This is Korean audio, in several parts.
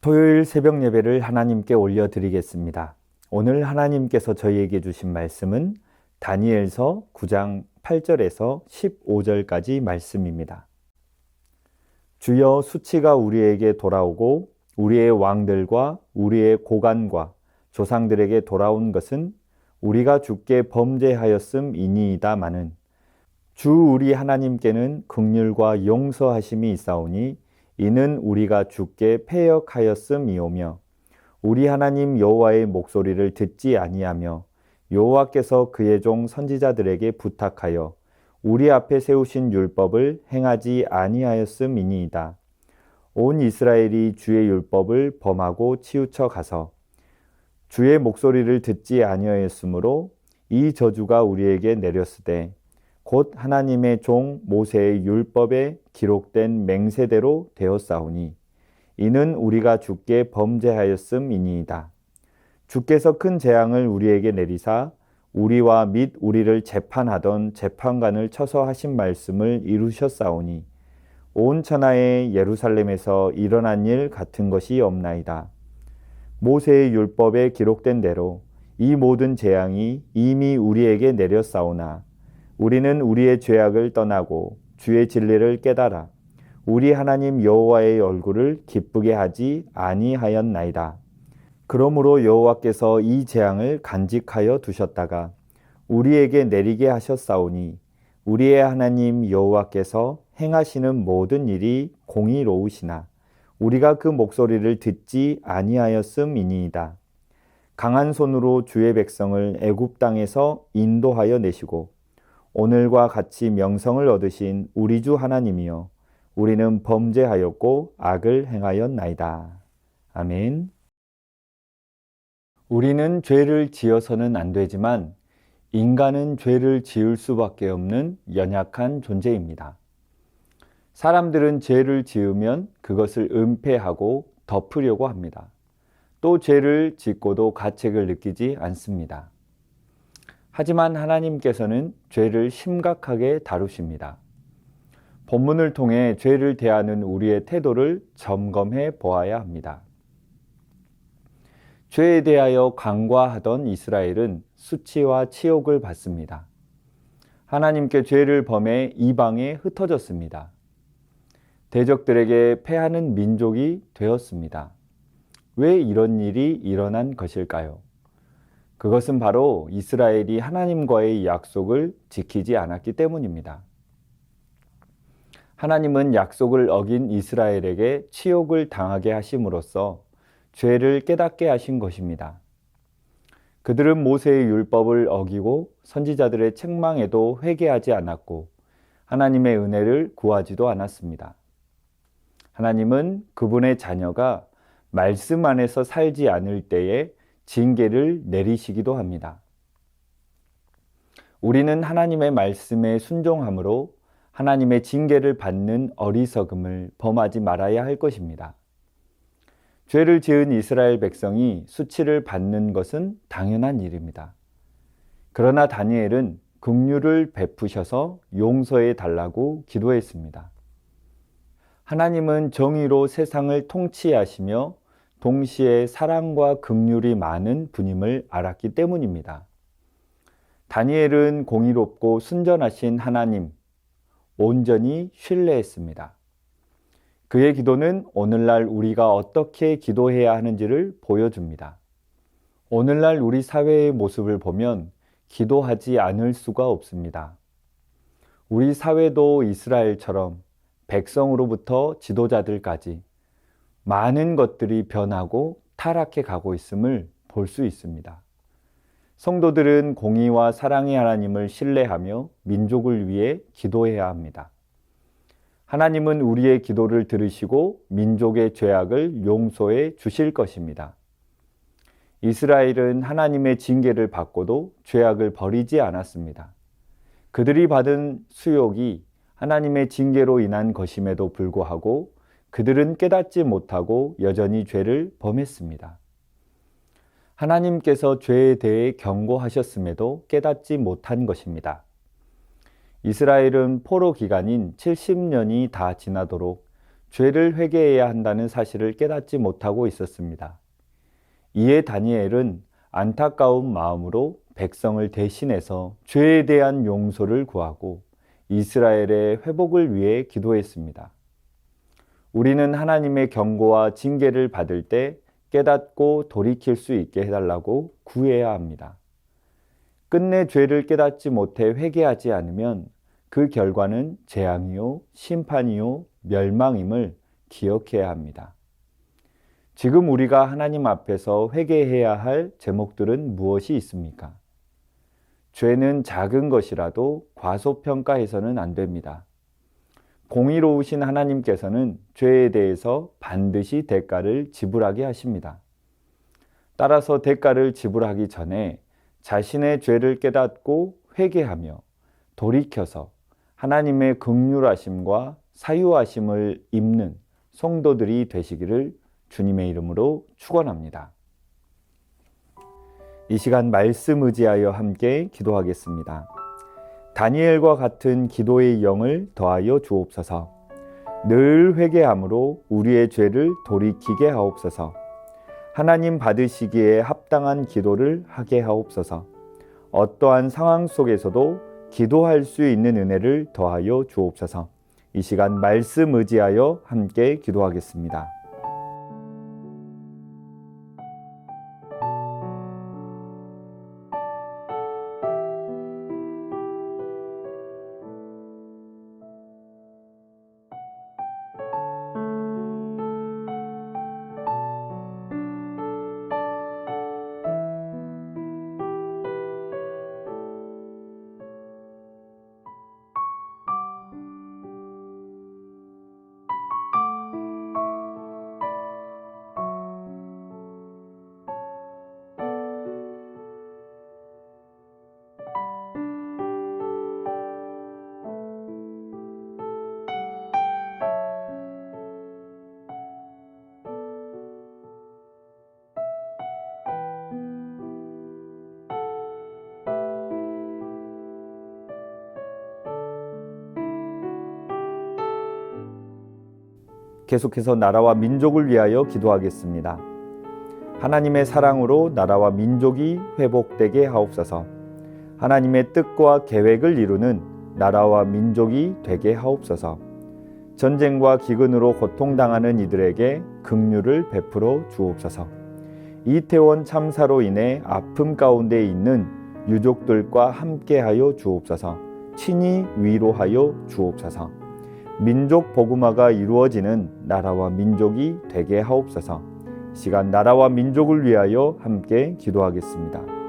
토요일 새벽 예배를 하나님께 올려드리겠습니다. 오늘 하나님께서 저희에게 주신 말씀은 다니엘서 9장 8절에서 15절까지 말씀입니다. 주여, 수치가 우리에게 돌아오고 우리의 왕들과 우리의 고관과 조상들에게 돌아온 것은 우리가 주께 범죄하였음이니이다마는 주 우리 하나님께는 긍휼과 용서하심이 있사오니 이는 우리가 주께 패역하였음이오며 우리 하나님 여호와의 목소리를 듣지 아니하며 여호와께서 그의 종 선지자들에게 부탁하여 우리 앞에 세우신 율법을 행하지 아니하였음이니이다. 온 이스라엘이 주의 율법을 범하고 치우쳐 가서 주의 목소리를 듣지 아니하였으므로 이 저주가 우리에게 내렸으되 곧 하나님의 종 모세의 율법에 기록된 맹세대로 되었사오니 이는 우리가 주께 범죄하였음이니이다. 주께서 큰 재앙을 우리에게 내리사 우리와 및 우리를 재판하던 재판관을 쳐서 하신 말씀을 이루셨사오니 온 천하에 예루살렘에서 일어난 일 같은 것이 없나이다. 모세의 율법에 기록된 대로 이 모든 재앙이 이미 우리에게 내렸사오나 우리는 우리의 죄악을 떠나고 주의 진리를 깨달아 우리 하나님 여호와의 얼굴을 기쁘게 하지 아니하였나이다. 그러므로 여호와께서 이 재앙을 간직하여 두셨다가 우리에게 내리게 하셨사오니 우리의 하나님 여호와께서 행하시는 모든 일이 공의로우시나 우리가 그 목소리를 듣지 아니하였음이니이다. 강한 손으로 주의 백성을 애굽 땅에서 인도하여 내시고 오늘과 같이 명성을 얻으신 우리 주 하나님이여 우리는 범죄하였고 악을 행하였나이다. 아멘. 우리는 죄를 지어서는 안 되지만 인간은 죄를 지을 수밖에 없는 연약한 존재입니다. 사람들은 죄를 지으면 그것을 은폐하고 덮으려고 합니다. 또 죄를 짓고도 가책을 느끼지 않습니다. 하지만 하나님께서는 죄를 심각하게 다루십니다. 본문을 통해 죄를 대하는 우리의 태도를 점검해 보아야 합니다. 죄에 대하여 간과하던 이스라엘은 수치와 치욕을 받습니다. 하나님께 죄를 범해 이방에 흩어졌습니다. 대적들에게 패하는 민족이 되었습니다. 왜 이런 일이 일어난 것일까요? 그것은 바로 이스라엘이 하나님과의 약속을 지키지 않았기 때문입니다. 하나님은 약속을 어긴 이스라엘에게 치욕을 당하게 하심으로써 죄를 깨닫게 하신 것입니다. 그들은 모세의 율법을 어기고 선지자들의 책망에도 회개하지 않았고 하나님의 은혜를 구하지도 않았습니다. 하나님은 그분의 자녀가 말씀 안에서 살지 않을 때에 징계를 내리시기도 합니다. 우리는 하나님의 말씀에 순종함으로 하나님의 징계를 받는 어리석음을 범하지 말아야 할 것입니다. 죄를 지은 이스라엘 백성이 수치를 받는 것은 당연한 일입니다. 그러나 다니엘은 긍휼을 베푸셔서 용서해 달라고 기도했습니다. 하나님은 정의로 세상을 통치하시며 동시에 사랑과 긍휼이 많은 분임을 알았기 때문입니다. 다니엘은 공의롭고 순전하신 하나님, 온전히 신뢰했습니다. 그의 기도는 오늘날 우리가 어떻게 기도해야 하는지를 보여줍니다. 오늘날 우리 사회의 모습을 보면 기도하지 않을 수가 없습니다. 우리 사회도 이스라엘처럼 백성으로부터 지도자들까지 많은 것들이 변하고 타락해 가고 있음을 볼 수 있습니다. 성도들은 공의와 사랑의 하나님을 신뢰하며 민족을 위해 기도해야 합니다. 하나님은 우리의 기도를 들으시고 민족의 죄악을 용서해 주실 것입니다. 이스라엘은 하나님의 징계를 받고도 죄악을 버리지 않았습니다. 그들이 받은 수욕이 하나님의 징계로 인한 것임에도 불구하고 그들은 깨닫지 못하고 여전히 죄를 범했습니다. 하나님께서 죄에 대해 경고하셨음에도 깨닫지 못한 것입니다. 이스라엘은 포로 기간인 70년이 다 지나도록 죄를 회개해야 한다는 사실을 깨닫지 못하고 있었습니다. 이에 다니엘은 안타까운 마음으로 백성을 대신해서 죄에 대한 용서를 구하고 이스라엘의 회복을 위해 기도했습니다. 우리는 하나님의 경고와 징계를 받을 때 깨닫고 돌이킬 수 있게 해달라고 구해야 합니다. 끝내 죄를 깨닫지 못해 회개하지 않으면 그 결과는 재앙이요, 심판이요, 멸망임을 기억해야 합니다. 지금 우리가 하나님 앞에서 회개해야 할 제목들은 무엇이 있습니까? 죄는 작은 것이라도 과소평가해서는 안 됩니다. 공의로우신 하나님께서는 죄에 대해서 반드시 대가를 지불하게 하십니다. 따라서 대가를 지불하기 전에 자신의 죄를 깨닫고 회개하며 돌이켜서 하나님의 긍휼하심과 사유하심을 입는 성도들이 되시기를 주님의 이름으로 축원합니다. 이 시간 말씀 의지하여 함께 기도하겠습니다. 다니엘과 같은 기도의 영을 더하여 주옵소서. 늘 회개함으로 우리의 죄를 돌이키게 하옵소서. 하나님 받으시기에 합당한 기도를 하게 하옵소서. 어떠한 상황 속에서도 기도할 수 있는 은혜를 더하여 주옵소서. 이 시간 말씀 의지하여 함께 기도하겠습니다. 계속해서 나라와 민족을 위하여 기도하겠습니다. 하나님의 사랑으로 나라와 민족이 회복되게 하옵소서. 하나님의 뜻과 계획을 이루는 나라와 민족이 되게 하옵소서. 전쟁과 기근으로 고통당하는 이들에게 긍휼을 베풀어 주옵소서. 이태원 참사로 인해 아픔 가운데 있는 유족들과 함께하여 주옵소서. 친히 위로하여 주옵소서. 민족 복음화가 이루어지는 나라와 민족이 되게 하옵소서. 시간 나라와 민족을 위하여 함께 기도하겠습니다.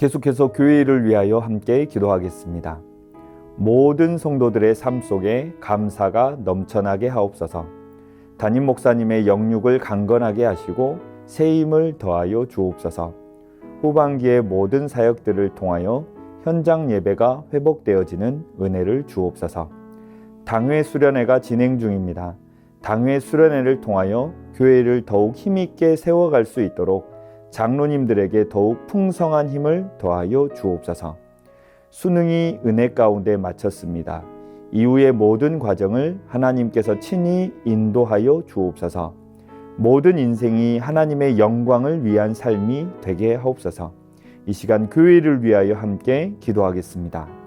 계속해서 교회를 위하여 함께 기도하겠습니다. 모든 성도들의 삶 속에 감사가 넘쳐나게 하옵소서. 담임 목사님의 영육을 강건하게 하시고 새 힘을 더하여 주옵소서. 후반기의 모든 사역들을 통하여 현장 예배가 회복되어지는 은혜를 주옵소서. 당회 수련회가 진행 중입니다. 당회 수련회를 통하여 교회를 더욱 힘있게 세워갈 수 있도록 장로님들에게 더욱 풍성한 힘을 더하여 주옵소서. 수능이 은혜 가운데 마쳤습니다. 이후의 모든 과정을 하나님께서 친히 인도하여 주옵소서. 모든 인생이 하나님의 영광을 위한 삶이 되게 하옵소서. 이 시간 교회를 위하여 함께 기도하겠습니다.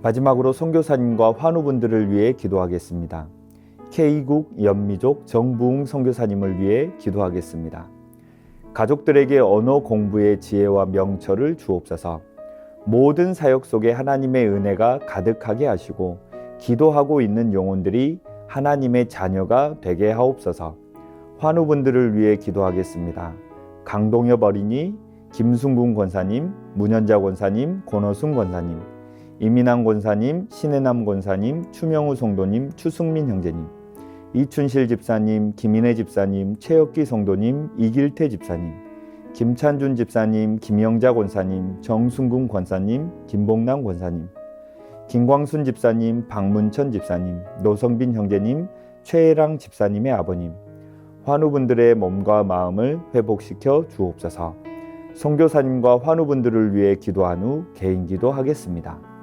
마지막으로 선교사님과 환우분들을 위해 기도하겠습니다. K국 연미족 정부웅 선교사님을 위해 기도하겠습니다. 가족들에게 언어 공부의 지혜와 명철을 주옵소서. 모든 사역 속에 하나님의 은혜가 가득하게 하시고 기도하고 있는 영혼들이 하나님의 자녀가 되게 하옵소서. 환우분들을 위해 기도하겠습니다. 강동엽 어린이, 김순궁 권사님, 문현자 권사님, 권호순 권사님, 이민환 권사님, 신혜남 권사님, 추명우 성도님, 추승민 형제님, 이춘실 집사님, 김인혜 집사님, 최혁기 성도님, 이길태 집사님, 김찬준 집사님, 김영자 권사님, 정순궁 권사님, 김봉남 권사님, 김광순 집사님, 박문천 집사님, 노성빈 형제님, 최혜랑 집사님의 아버님, 환우분들의 몸과 마음을 회복시켜 주옵소서. 선교사님과 환우분들을 위해 기도한 후 개인기도 하겠습니다.